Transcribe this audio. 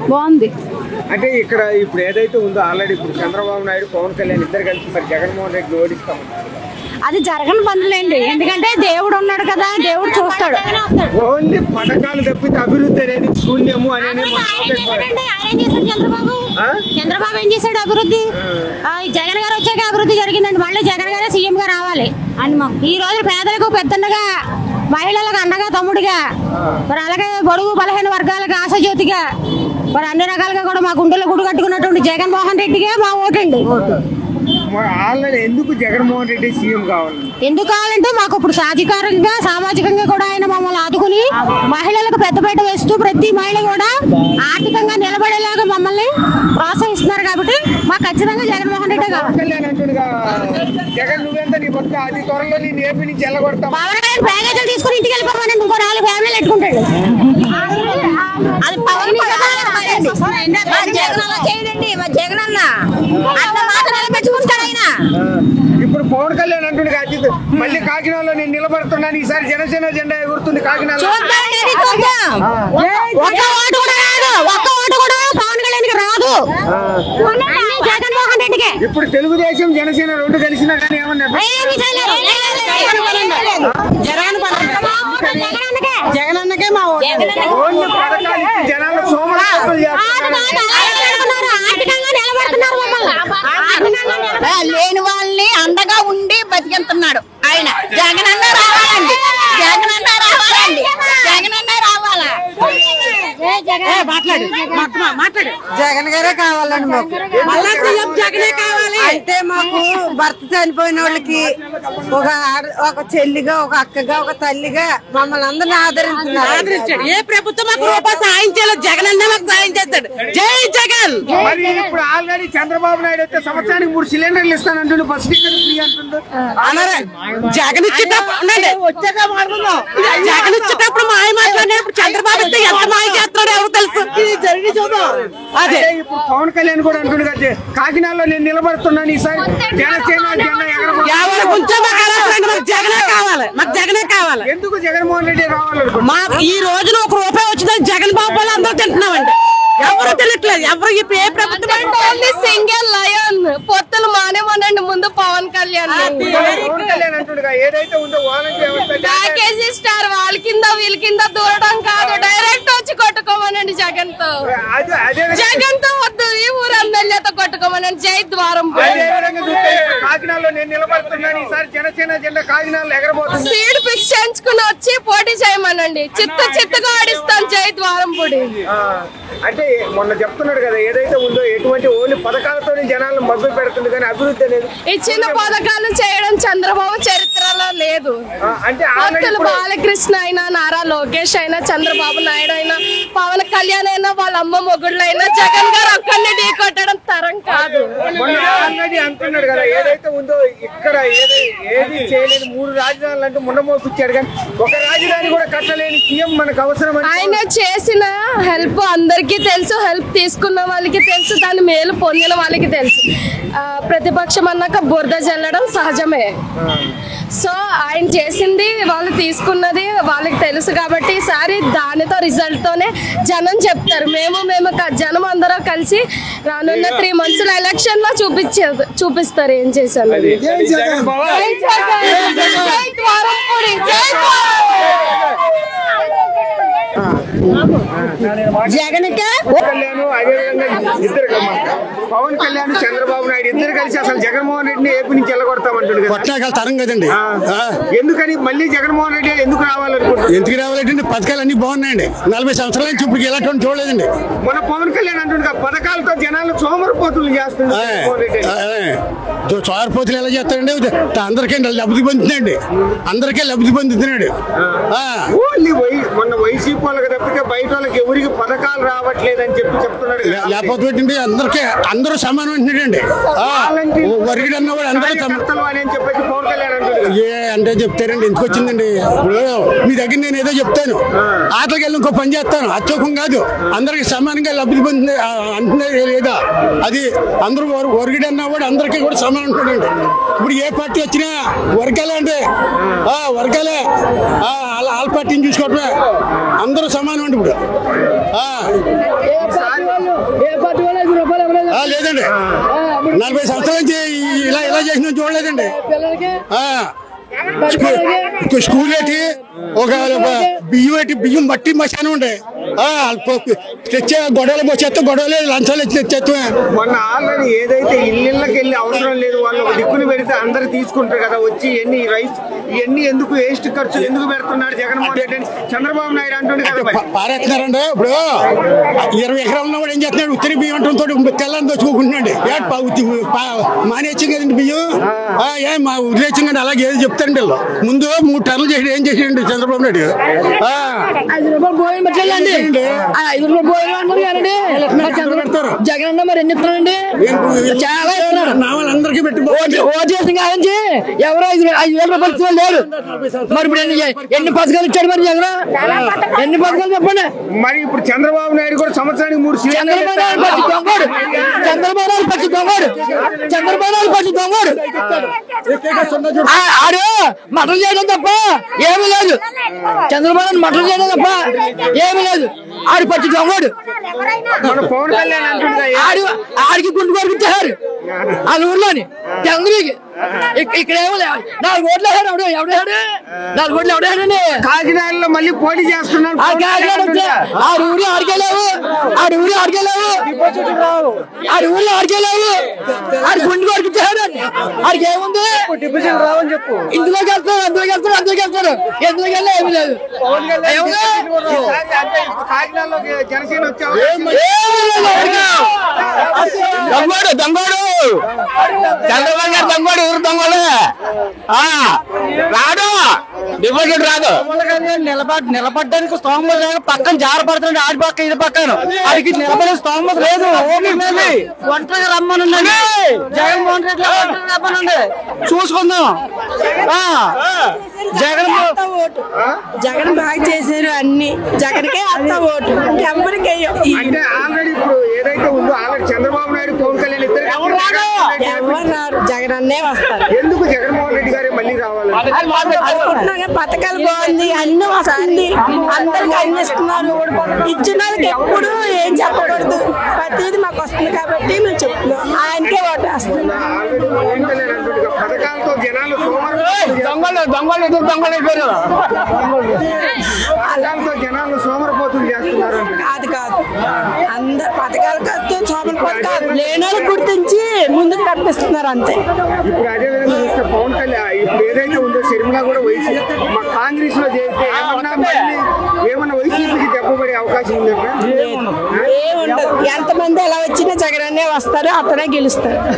బాగుంది. అంటే ఇక్కడ ఇప్పుడు ఏదైతే ఉందో ఆల్రెడీ ఇప్పుడు చంద్రబాబు నాయుడు పవన్ కళ్యాణ్ ఇద్దరు కలిసి మరి జగన్మోహన్ రెడ్డి ఓడిస్తామన్నారు. అది జరగని పనులేండి, ఎందుకంటే దేవుడు ఉన్నాడు కదా, దేవుడు చూస్తాడు. ఓన్లీ పథకాలు తప్పితే అభివృద్ధి అనేది శూన్యము అనేది చంద్రబాబు ఏం చేశాడు అభివృద్ధి? జగన్ గారు వచ్చాక అభివృద్ధి జరిగిందండి. మళ్ళీ జగన్ గారే సీఎం గా రావాలి అని మాకు ఈ రోజు పేదలకు పెద్దగా, మహిళలకు అండగా, తమ్ముడిగా, మరి అలాగే బడుగు బలహీన వర్గాలకు ఆశాజ్యోతిగా, మరి అన్ని రకాలుగా కూడా మా గుండెలో గుడి కట్టుకున్నటువంటి జగన్మోహన్ రెడ్డిగా మా ఓటండి. ఆల్రెడీ ఎందుకు జగన్మోహన్ రెడ్డి సీఎం కావాలి? ఎందుకు కావాలంటే మాకు ఇప్పుడు సాధికారంగా, సామాజికంగా కూడా ఆయన మమ్మల్ని ఆదుకుని మహిళలకు పెద్దపీట వేస్తూ ప్రతి మహిళ కూడా ఆర్థికంగా నిలబడేలాగా మమ్మల్ని ప్రోత్సహిస్తున్నారు. కాబట్టి మాకు ఖచ్చితంగా జగన్మోహన్ రెడ్డి కావాలి. ప్యాకేజీలు తీసుకుని ఇంటికి వెళ్ళిపోమని ఇంకో 4 ఫ్యామిలీలు పెట్టుకుంటాడు. అది పవన్ చేయదండి, జగన్ అన్న నిలబెట్టుకుంటాడు ఆయన. ఇప్పుడు పవన్ కళ్యాణ్ అంటుండే అజిత్ మళ్ళీ కాకినాడలో నేను నిలబడుతున్నాను, ఈసారి జనసేన జెండా ఎగురుతుంది కాకినాడ. ఒక్క ఓటు కూడా పవన్ కళ్యాణ్ రాదు, జగన్మోహన్ రెడ్డికి. ఇప్పుడు తెలుగుదేశం జనసేన రెండు కలిసినా కానీ ఏమన్నా జగనన్నకే మా జనాలు సోమవారం లేని వాళ్ళని అండగా ఉండి బతికెళ్తున్నాడు ఆయన. జగనన్న రావాలండి, జగనన్న రావాలండి, జగనన్న రావాలా. జగన్ గారే కావాలండి మాకు. జగనే కావాలి. అంటే మాకు భర్త చనిపోయిన వాళ్ళకి ఒక చెల్లిగా, ఒక అక్కగా, ఒక తల్లిగా మమ్మల్ని అందరినీ ఆదరిస్తున్నారు. ఏ ప్రభుత్వం మాకు రూపాయి సాయం చేయలేదు, జగన్ అన్న మాకు సాయం చేస్తాడు. జై జగన్. మరి ఇప్పుడు ఆల్రెడీ చంద్రబాబు నాయుడు అయితే సంవత్సరానికి 3 సిలిండర్లు ఇస్తానంటుండే, బస్ టికెట్ ఫ్రీ అంటుండ్రు. జగన్ ఇచ్చేటప్పుడు జగన్ ఇచ్చేటప్పుడు మాయ మాట్లాడినప్పుడు చంద్రబాబు ఇస్తే ఎంత మాయ చేస్తున్నాడు ఎవరు తెలుసు. అదే ఇప్పుడు పవన్ కళ్యాణ్ కూడా అంటుండే కదా, కాకినాడలో నేను నిలబడుతున్నాను, ఈసారి జనసేన జెండా జగనే కావాలి, మాకు జగనే కావాలి. ఎందుకు జగన్మోహన్ రెడ్డి రావాలనుకుంటున్నారు? మాకు ఈ రోజున 1 రూపాయి వచ్చిందని జగన్ బాబు వాళ్ళు అందరూ తింటున్నామండి. ఎవరు తెలియట్లేదు, ఎవరు ఇప్పుడు ఏ ప్రభుత్వం. ఓన్లీ సింగిల్ లయన్ పొత్తులు మానేమనండి ముందు పవన్ కళ్యాణ్. పవన్ కళ్యాణ్ అంటుండగా ఏదైతే ఉందో ప్యాకేజీ స్టార్ వాళ్ళ కింద వీళ్ళ కింద దూరడం కాదు, డైరెక్ట్ వచ్చి కొట్టుకోమనండి జగన్ తో. జగన్ తో వద్దు, ఈ ఊరు ఎమ్మెల్యేతో కొట్టుకోమనండి. జై ద్వారం. కాకినాడలో నేను నిలబడుతున్నాను, ఈసారి జనసేన జెండా కాకినాడలో ఎగరబోతుంది. సీడ్ ఫిక్స్ చేయించుకుని వచ్చి పోటీ చేయమనండి, చిత్తగా ఆడిస్తాను. జై ద్వారం పొడి. అంటే మొన్న చెప్తున్నాడు కదా, ఏదైతే ఉందో ఎటువంటి ఓన్లీ పథకాలతో జనాలను మభ్య పెడుతుంది కానీ అభివృద్ధి అనేది. ఇచ్చిన పథకాలు చేయడం చంద్రబాబు చరిత్రలో లేదు. అంటే బాలకృష్ణ అయినా, నారా లోకేష్ అయినా, చంద్రబాబు నాయుడు అయినా, పవన్ కళ్యాణ్ అయినా, వాళ్ళ అమ్మ మొగుళ్ళు అయినా, జగన్ గారు ఒక్కరిని ఢీ కొట్టడం తరం కాదు. ఆల్రెడీ అంటున్నాడు కదా, ఏదైతే ఉందో ఇక్కడ ఏది చేయలేని 3 రాజధానులు అంటూ ముండమోపించాడు కానీ ఒక రాజధాని కూడా కట్టలేని సీఎం మనకు అవసరం. ఆయన చేసిన హెల్ప్ అందరికీ తెలుసు, హెల్ప్ తీసుకున్న వాళ్ళకి తెలుసు, దాని మేలు పొందిన వాళ్ళకి తెలుసు. ప్రతిపక్షం అన్నాక బురద జల్లడం సహజమే. సో ఆయన చేసింది, వాళ్ళు తీసుకున్నది వాళ్ళకి తెలుసు. కాబట్టి ఈసారి దానితో రిజల్ట్ తోనే జనం చెప్తారు. మేము జనం అందరూ కలిసి రానున్న 3 months ఎలక్షన్ లో చూపిస్తారు ఏం చేశాను. జగన్ పవన్ కళ్యాణ్ చంద్రబాబు నాయుడు ఇద్దరు కలిసి అసలు జగన్మోహన్ రెడ్డిని ఏపీ నుంచి వెళ్ళగొడతామంటాడు తరం కదండి. ఎందుకని మళ్ళీ జగన్మోహన్ రెడ్డి ఎందుకు రావాలనుకుంటున్నారు? ఎందుకు రావాలంటే పథకాలు అన్ని బాగున్నాయండి. 40 సంవత్సరాల నుంచి ఇప్పుడు ఎలాంటి చూడలేదండి. మన పవన్ కళ్యాణ్ అంటుండగా పథకాలతో జనాలు సోమరిపోతులు చేస్తున్నారు. సోమరిపోతులు ఎలా చేస్తారండి? అందరికీ లబ్ధి పొందుతున్నాయండి, అందరికీ లబ్ధి పొందుతున్నాడు. ఓన్లీ మొన్న వైసీపీ వాళ్ళకి తప్పితే బయట వాళ్ళకి ఎవరికి పథకాలు రావట్లేదని చెప్తున్నాడు. లేకపోతే అందరికీ అందరూ సమానం అంటున్నాడండి. వరిగడు అన్నవాడు అందరూ అని చెప్పేసి పవన్ కళ్యాణ్ అంటున్నాడు. అంటే చెప్తారండి, ఎందుకు వచ్చిందండి? మీ దగ్గర నేను ఏదో చెప్తాను, ఆటకి వెళ్ళి ఇంకో పని చేస్తాను, అచ్చోకం కాదు. అందరికి సమానంగా లబ్ధి పొందుతుంది అంటున్నారు లేదా? అది అందరూ వరిగడు అన్నవాడు అందరికీ కూడా సమానం ఉంటుందండి. ఇప్పుడు ఏ పార్టీ వచ్చినా వర్గాలే అంటే వర్గాలే, వాళ్ళ పార్టీని చూసుకోవటమే, అందరూ సమానం అండి. ఇప్పుడు 40 సంవత్సరాల నుంచి ఇలా ఇలా చేసిన చూడలేదండి. స్కూల్ ఏంటి, ఒక బియ్యం బట్టి మశానం ఉండే తెచ్చే గొడవలు పోచేస్తే గొడవలే లంచాలు వచ్చి తెచ్చేస్తే. మొన్న ఆల్రెడీ ఏదైతే ఇళ్ళకి వెళ్ళి అవసరం లేదు, వాళ్ళు ఒక దిక్కుని పెడితే అందరు తీసుకుంటారు కదా, వచ్చి ఎన్ని రైస్ ఇవన్నీ ఎందుకు వేస్ట్ ఖర్చు ఎందుకు పెడుతున్నాడు జగన్మోహన్ రెడ్డి అని చంద్రబాబు నాయుడు అంటుండే కదా. పారేస్తున్నారండి. ఇప్పుడు 20 ఎకరాలు ఉన్నవాడు ఏం చేస్తున్నాడు, ఉత్తరి బియ్యం అంటంతో తెల్లని దోచుకుంటున్నాడు. మానేచ్చాం కదండి బియ్యం, ఏం మా ఉద్రేచం కంటే అలాగే ఏది చెప్తారండి వీళ్ళు. ముందు 3 టర్లు చేసి ఏం చేసేయండి చంద్రబాబు నాయుడు. 5 రూపాయలు భోజనం పెట్టాలండి, 5 రూపాయలు భోజనం అంటారు కదండి. జగన్ అన్న మరి ఎన్ని ఇస్తున్నారండి, చాలా ఇస్తున్నారు. అందరికీ పెట్టి ఓటు చేసిన కాదండి ఎవరో 5,000 రూపాయలు ఇస్తున్నారు లేరు. మరి ఇప్పుడు ఎన్ని పథకాలు ఇచ్చాడు మరి జగన్, ఎన్ని పథకాలు చెప్పండి. మరి ఇప్పుడు చంద్రబాబు నాయుడు కూడా సంవత్సరానికి 3 చంద్రబాబు నాయుడు పచ్చి దొంగోడు, చంద్రబాబు నాయుడు పచ్చి దొంగోడు, చంద్రబాబు నాయుడు పచ్చి దొంగోడు. ఆడు మటన్ చేయడం తప్ప ఏమీ లేదు, చంద్రబాబు నాయుడు మటన్ చేయడం తప్ప ఏమీ లేదు. ఆడు పచ్చి దొంగోడు. పవన్ కళ్యాణ్ అంటుండే ఆడికి గుండు కొడుకుతారు వాళ్ళ ఊర్లోని చంద్రుడికి. ఇక్కడ ఏమో 4 ఓట్లు వేసాడు. ఎవడాడు 4 ఓట్లు ఎవడాడండి. కాకినాడలో మళ్ళీ పోటీ చేస్తున్నాడు. ఆడు ఊరు ఆడికెళ్ళావు, ఆడు ఊరు ఆడికెళ్ళావు, ఆడు ఊర్లో ఆడికెళ్ళావు. ఆడు గుండు కొడుకుతాడు. ఆడికి ఏముంది, రావని చెప్పు. ఇందులోకి వెళ్తారు, అందులోకి వెళ్తారు, అందులోకి వెళ్తారు. ఎందులోకి వెళ్ళా ఏమి లేదు. కాకినాడలో జనసేన వచ్చావు. దొంగోడు దొంగోడు చంద్రబాబు గారు దొంగోడు, ఊరు దొంగలే రాడు, డిపాజిట్ రాదు. నిలబడ్డానికి స్తోమత లేదు, పక్కన జారపడుతున్నాడు. ఆడి పక్క ఇది పక్కన ఆడికి నిలబడే స్తోమత లేదు. ఒంటరిగా రమ్మనుండండి, జగన్మోహన్ రెడ్డి ఒంటరిగా రమ్మనండి, చూసుకుందాం. జగన్ బాగా చేశారు అన్ని, జగన్కే అంత ఓటు, ఎవరికి అంటే ఆల్రెడీ ఇప్పుడు ఏదైతే ఉందో ఆల్రెడీ చంద్రబాబు నాయుడు పవన్ కళ్యాణ్ ఇద్దరు ఎవరు రారు, జగన్ అన్నే వస్తారు. ఎందుకు జగన్మోహన్ రెడ్డి గారే మళ్ళీ రావాలి? అనుకుంటున్నాగా పథకాలు బాగుంది, అన్ని వస్తుంది, అందరికి అన్ని ఇస్తున్నారు. ఇచ్చిన వాళ్ళకి ఎప్పుడు ఏం చెప్పకూడదు, ప్రతిది మాకు వస్తుంది కాబట్టి మేము చెప్తున్నాం, ఆయనకే ఓటు వేస్తున్నాం. ఆల్రెడీ పవన్ కళ్యాణ్ అంటుండే పథకాలతో జనాలు పథకాలతో జనాలు సోమరపోతులు చేస్తున్నారు. కాదు కాదు, అందరు పథకాలతో సోమరపోతు కాదు, లేని వాళ్ళకి గుర్తించి ముందుకు నడిపిస్తున్నారు అంతే. ఇప్పుడు అదే విధంగా చూస్తే పవన్ కళ్యాణ్ ఇప్పుడు ఏదైతే ఉందో షర్మిల కూడా వైసీపీ మా కాంగ్రెస్ లో చేస్తే ఏమన్నా వైసీపీకి దెబ్బపడే అవకాశం ఉందంటే ఏముండదు, ఎంతమంది ఎలా వచ్చినా జగన్ అన్నే వస్తారు, అతనే గెలుస్తారు.